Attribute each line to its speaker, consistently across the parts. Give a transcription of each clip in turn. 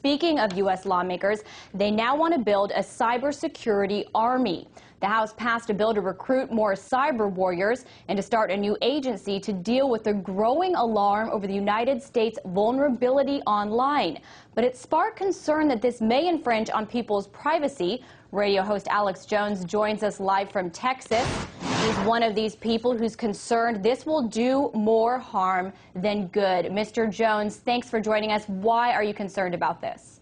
Speaker 1: speaking of U.S. lawmakers, they now want to build a cybersecurity army. The House passed a bill to recruit more cyber warriors and to start a new agency to deal with the growing alarm over the United States' vulnerability online. But it sparked concern that this may infringe on people's privacy. Radio host Alex Jones joins us live from Texas. He's one of these people who's concerned this will do more harm than good. Mr. Jones, thanks for joining us. Why are you concerned about this?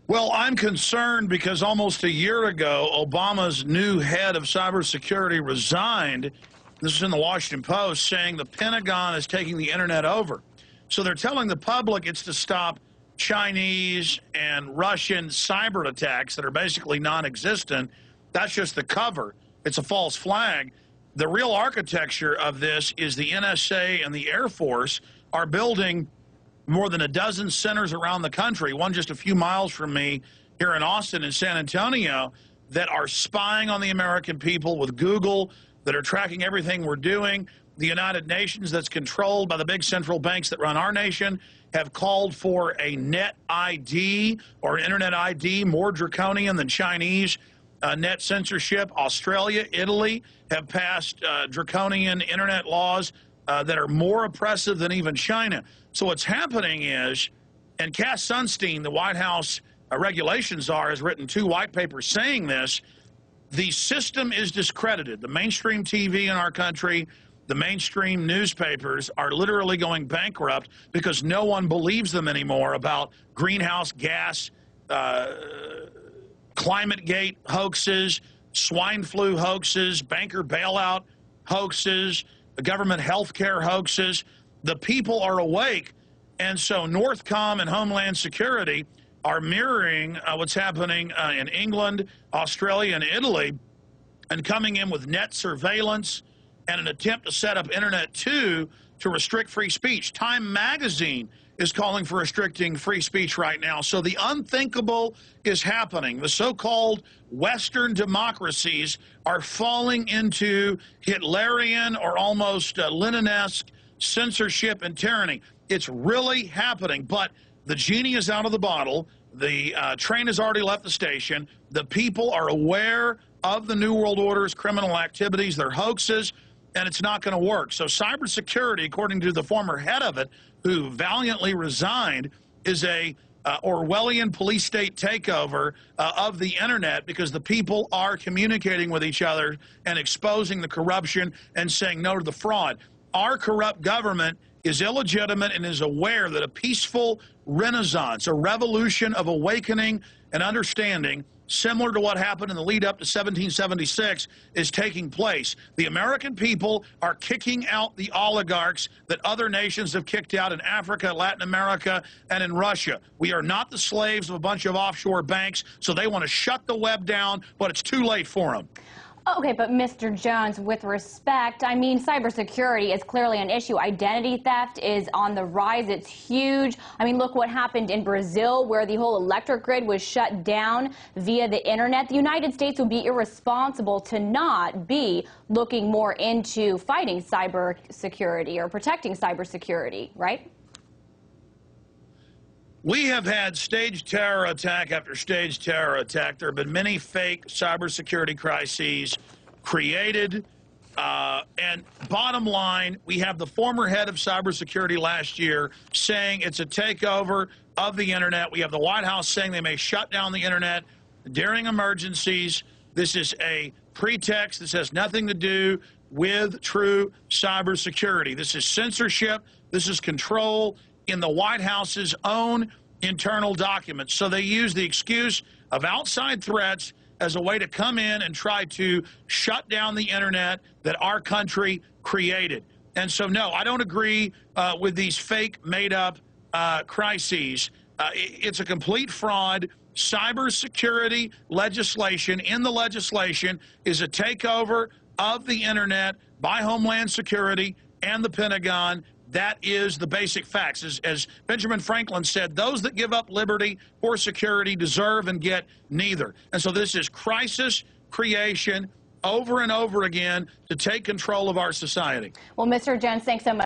Speaker 2: Well, I'm concerned because almost a year ago, Obama's new head of cybersecurity resigned. This is in the Washington Post, saying the Pentagon is taking the internet over. So they're telling the public it's to stop Chinese and Russian cyber attacks that are basically non-existent. That's just the cover. It's a false flag. The real architecture of this is the NSA and the Air Force are building more than a dozen centers around the country, one just a few miles from me here in Austin and San Antonio, that are spying on the American people with Google, that are tracking everything we're doing. The United Nations, that's controlled by the big central banks that run our nation, have called for a net ID or internet ID more draconian than Chinese net censorship. Australia, Italy have passed draconian internet laws that are more oppressive than even China. So what's happening is, and Cass Sunstein, the White House regulations czar, has written 2 white papers saying this, the system is discredited. The mainstream TV in our country, the mainstream newspapers are literally going bankrupt because no one believes them anymore about greenhouse gas, ClimateGate hoaxes, swine flu hoaxes, banker bailout hoaxes, government health care hoaxes. The people are awake, and so Northcom and Homeland Security are mirroring what's happening in England, Australia, and Italy, and coming in with net surveillance and an attempt to set up Internet 2 to restrict free speech. Time magazine is calling for restricting free speech right now. So the unthinkable is happening. The so-called Western democracies are falling into Hitlerian or almost Lenin-esque censorship and tyranny. It's really happening, but the genie is out of the bottle. The train has already left the station. The people are aware of the New World Order's criminal activities, their hoaxes, and it's not going to work. So cybersecurity, according to the former head of it, who valiantly resigned, is a Orwellian police state takeover of the internet, because the people are communicating with each other and exposing the corruption and saying no to the fraud. Our corrupt government is illegitimate and is aware that a peaceful renaissance, a revolution of awakening and understanding, similar to what happened in the lead up to 1776, is taking place. The American people are kicking out the oligarchs that other nations have kicked out in Africa, Latin America, and in Russia. We are not the slaves of a bunch of offshore banks, so they want to shut the web down, but it's too late for them.
Speaker 1: Okay, but Mr. Jones, with respect, I mean, cybersecurity is clearly an issue. Identity theft is on the rise. It's huge. I mean, look what happened in Brazil, where the whole electric grid was shut down via the internet. The United States would be irresponsible to not be looking more into fighting cybersecurity or protecting cybersecurity, right?
Speaker 2: We have had staged terror attack after staged terror attack. There have been many fake cybersecurity crises created. And bottom line, we have the former head of cybersecurity last year saying it's a takeover of the internet. We have the White House saying they may shut down the internet during emergencies. This is a pretext. This has nothing to do with true cybersecurity. This is censorship. This is control in the White House's own internal documents. So they use the excuse of outside threats as a way to come in and try to shut down the internet that our country created. And so, no, I don't agree with these fake, made-up crises. It's a complete fraud. Cybersecurity legislation in the legislation is a takeover of the internet by Homeland Security and the Pentagon. That is the basic facts. As Benjamin Franklin said, those that give up liberty for security deserve and get neither. And so this is crisis creation over and over again to take control of our society.
Speaker 1: Well, Mr. Jones, thanks so much.